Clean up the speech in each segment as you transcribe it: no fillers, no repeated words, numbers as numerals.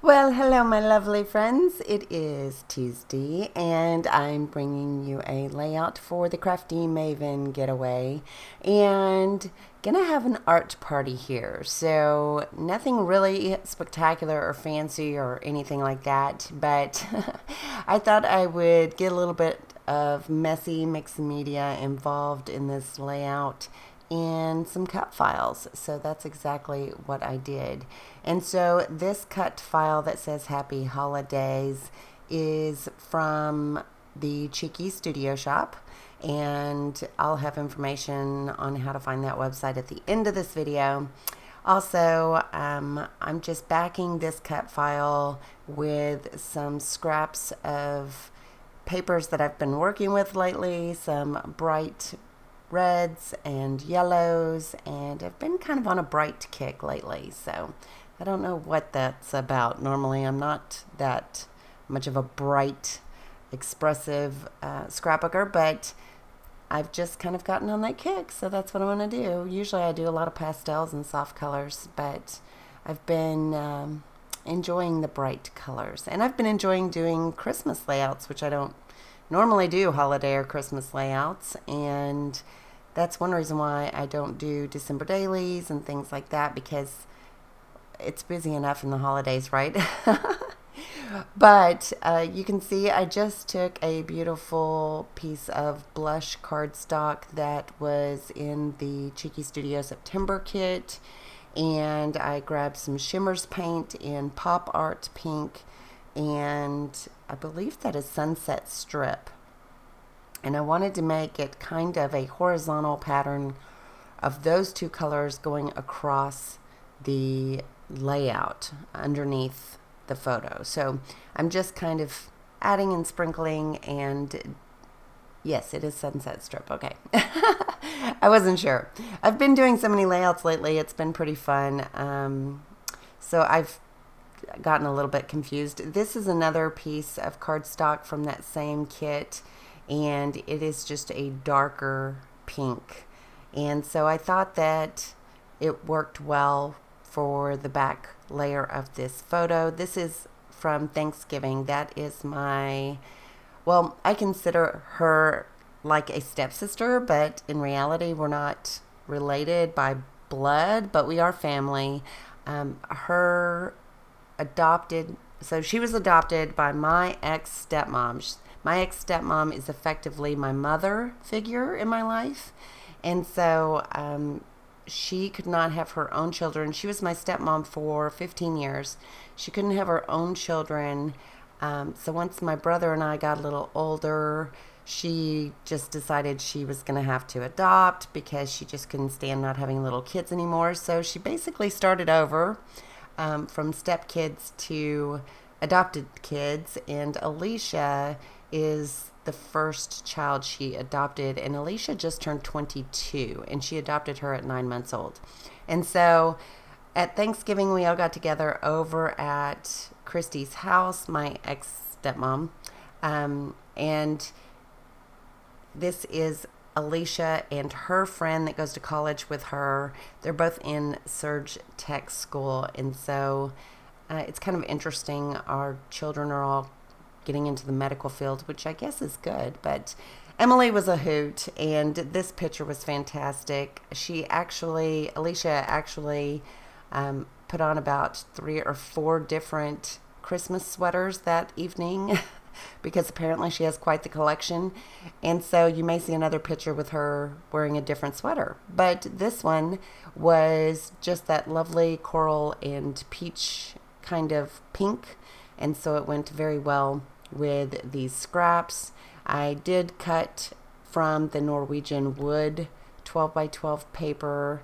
Well, hello, my lovely friends. It is Tuesday, and I'm bringing you a layout for the Crafty Maven Getaway, and gonna have an art party here. So nothing really spectacular or fancy or anything like that, but I thought I would get a little bit of messy mixed media involved in this layout and some cut files. So that's exactly what I did. And so this cut file that says Happy Holidays is from the Cheeky Studio Shop, and I'll have information on how to find that website at the end of this video. Also, I'm just backing this cut file with some scraps of papers that I've been working with lately, some bright reds and yellows, and I've been kind of on a bright kick lately, so I don't know what that's about. Normally I'm not that much of a bright, expressive scrapbooker, but I've just kind of gotten on that kick, so that's what I want to do. Usually I do a lot of pastels and soft colors, but I've been enjoying the bright colors, and I've been enjoying doing Christmas layouts, which I don't normally do holiday or Christmas layouts, and that's one reason why I don't do December dailies and things like that, because it's busy enough in the holidays, right? But you can see I just took a beautiful piece of blush cardstock that was in the Cheeky Studio September kit, and I grabbed some Shimmers paint in Pop Art Pink, and I believe that is Sunset Strip. And I wanted to make it kind of a horizontal pattern of those two colors going across the layout underneath the photo. So I'm just kind of adding and sprinkling, and yes, it is Sunset Strip. Okay. I wasn't sure. I've been doing so many layouts lately. It's been pretty fun. So I've gotten a little bit confused. This is another piece of cardstock from that same kit, and it is just a darker pink. And so I thought that it worked well for the back layer of this photo. This is from Thanksgiving. That is my, well, I consider her like a stepsister, but in reality we're not related by blood, but we are family. Her adopted, so she was adopted by my ex-stepmom. My ex-stepmom is effectively my mother figure in my life, and so she could not have her own children. She was my stepmom for 15 years. She couldn't have her own children, so once my brother and I got a little older, she just decided she was going to have to adopt because she just couldn't stand not having little kids anymore. So she basically started over from stepkids to adopted kids, and Alicia is the first child she adopted, and Alicia just turned 22, and she adopted her at 9 months old. And so at Thanksgiving we all got together over at Christy's house, my ex-stepmom, and this is Alicia and her friend that goes to college with her. They're both in Surge Tech School, and so it's kind of interesting. Our children are all getting into the medical field, which I guess is good, but Emily was a hoot, and this picture was fantastic. Alicia actually put on about 3 or 4 different Christmas sweaters that evening because apparently she has quite the collection, and so you may see another picture with her wearing a different sweater, but this one was just that lovely coral and peach kind of pink, and so it went very well with these scraps. I did cut from the Norwegian wood 12 by 12 paper,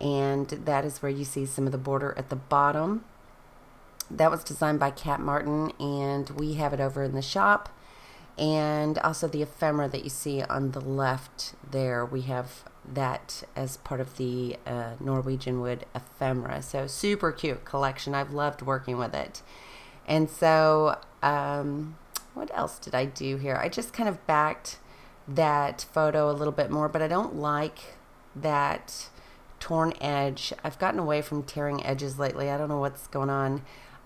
and that is where you see some of the border at the bottom. That was designed by Kat Martin, and we have it over in the shop. And also the ephemera that you see on the left there, we have that as part of the Norwegian wood ephemera. So super cute collection. I've loved working with it. And so what else did I do here? I just kind of backed that photo a little bit more, but I don't like that torn edge. I've gotten away from tearing edges lately. I don't know what's going on.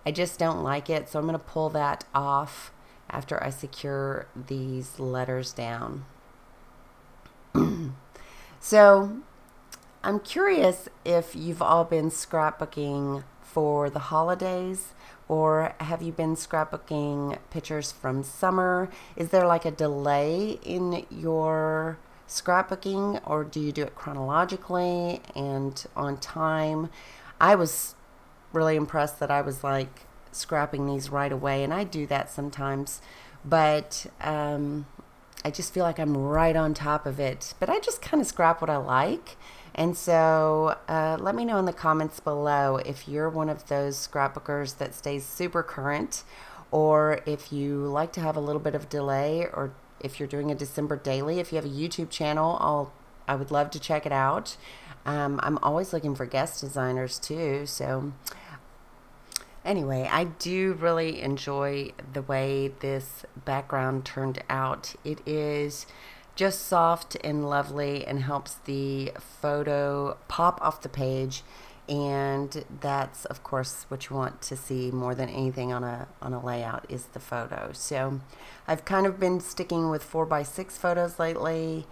I just don't like it, so I'm going to pull that off after I secure these letters down. So I'm curious if you've all been scrapbooking for the holidays, or have you been scrapbooking pictures from summer? Is there like a delay in your scrapbooking, or do you do it chronologically and on time? I was really impressed that I was like scrapping these right away, and I do that sometimes, but I just feel like I'm right on top of it. But I just kind of scrap what I like. And so let me know in the comments below if you're one of those scrapbookers that stays super current, or if you like to have a little bit of delay, or if you're doing a December daily. If you have a YouTube channel, I would love to check it out. I'm always looking for guest designers too. So anyway, I do really enjoy the way this background turned out. It is just soft and lovely and helps the photo pop off the page, and that's of course what you want to see more than anything on a layout, is the photo. So I've kind of been sticking with 4x6 photos lately,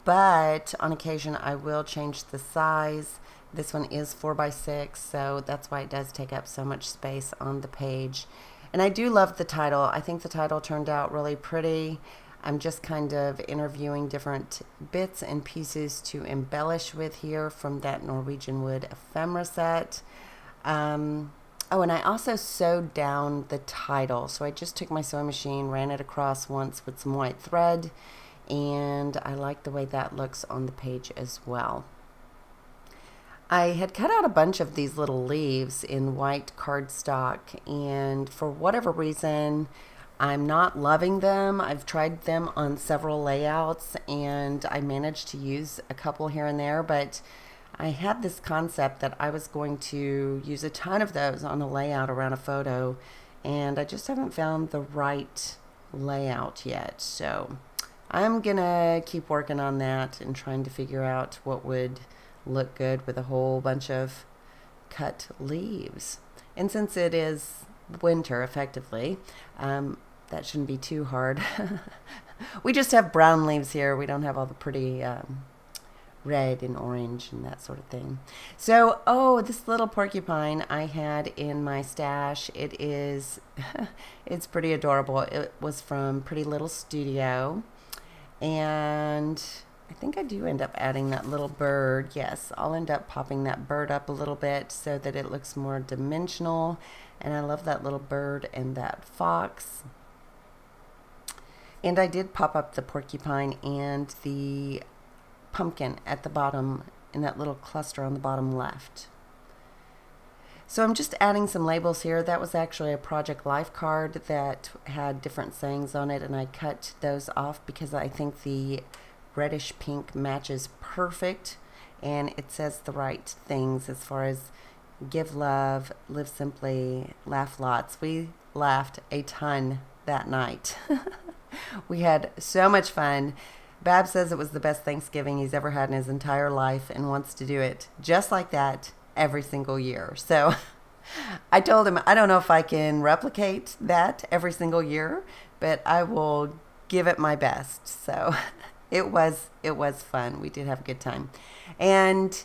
but on occasion I will change the size. This one is 4x6, so that's why it does take up so much space on the page. And I do love the title. I think the title turned out really pretty. I'm just kind of interviewing different bits and pieces to embellish with here from that Norwegian wood ephemera set. Oh, and I also sewed down the title. So I just took my sewing machine, ran it across once with some white thread, and I like the way that looks on the page as well. I had cut out a bunch of these little leaves in white cardstock, and for whatever reason, I'm not loving them. I've tried them on several layouts, and I managed to use a couple here and there, but I had this concept that I was going to use a ton of those on a layout around a photo, and I just haven't found the right layout yet. So I'm gonna keep working on that and trying to figure out what would look good with a whole bunch of cut leaves. And since it is winter effectively, that shouldn't be too hard. We just have brown leaves here. We don't have all the pretty red and orange and that sort of thing. So, oh, this little porcupine I had in my stash. It is, it's pretty adorable. It was from Pretty Little Studio, and I think I do end up adding that little bird. Yes, I'll end up popping that bird up a little bit so that it looks more dimensional. And I love that little bird and that fox. And I did pop up the porcupine and the pumpkin at the bottom in that little cluster on the bottom left. So I'm just adding some labels here. That was actually a Project Life card that had different sayings on it, and I cut those off because I think the reddish pink matches perfect, and it says the right things as far as give love, live simply, laugh lots. We laughed a ton that night. We had so much fun. Bab says it was the best Thanksgiving he's ever had in his entire life and wants to do it just like that every single year. So I told him I don't know if I can replicate that every single year, but I will give it my best. So it was fun. We did have a good time. And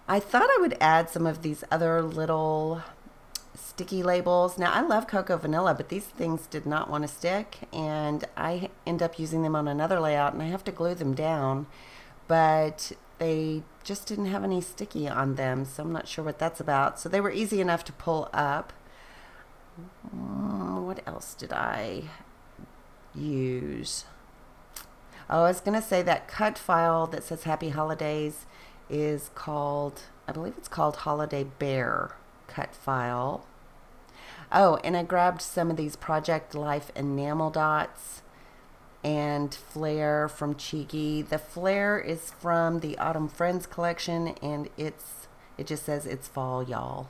I thought I would add some of these other little sticky labels. Now, I love cocoa vanilla, but these things did not want to stick, and I end up using them on another layout, and I have to glue them down, but they just didn't have any sticky on them, so I'm not sure what that's about. So they were easy enough to pull up. What else did I use? Oh, I was going to say that cut file that says Happy Holidays is called, I believe it's called Holiday Bear cut file. Oh, and I grabbed some of these Project Life enamel dots and Flare from Cheeky. The Flare is from the Autumn Friends collection, and it just says it's fall, y'all.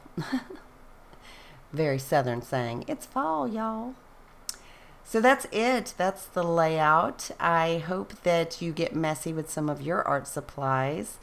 Very southern saying, it's fall, y'all. So that's it. That's the layout. I hope that you get messy with some of your art supplies.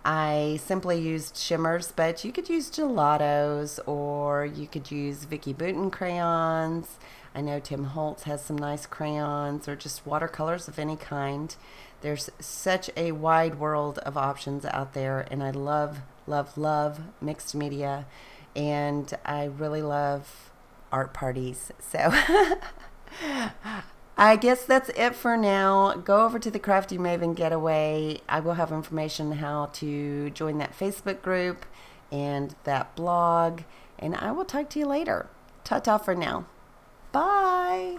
I simply used shimmers, but you could use gelatos or you could use Vicky Bouton crayons. I know Tim Holtz has some nice crayons or just watercolors of any kind. There's such a wide world of options out there, and I love, love, love mixed media, and I really love art parties. So I guess that's it for now. Go over to the Crafty Maven Getaway. I will have information how to join that Facebook group and that blog, and I will talk to you later. Ta-ta for now. Bye.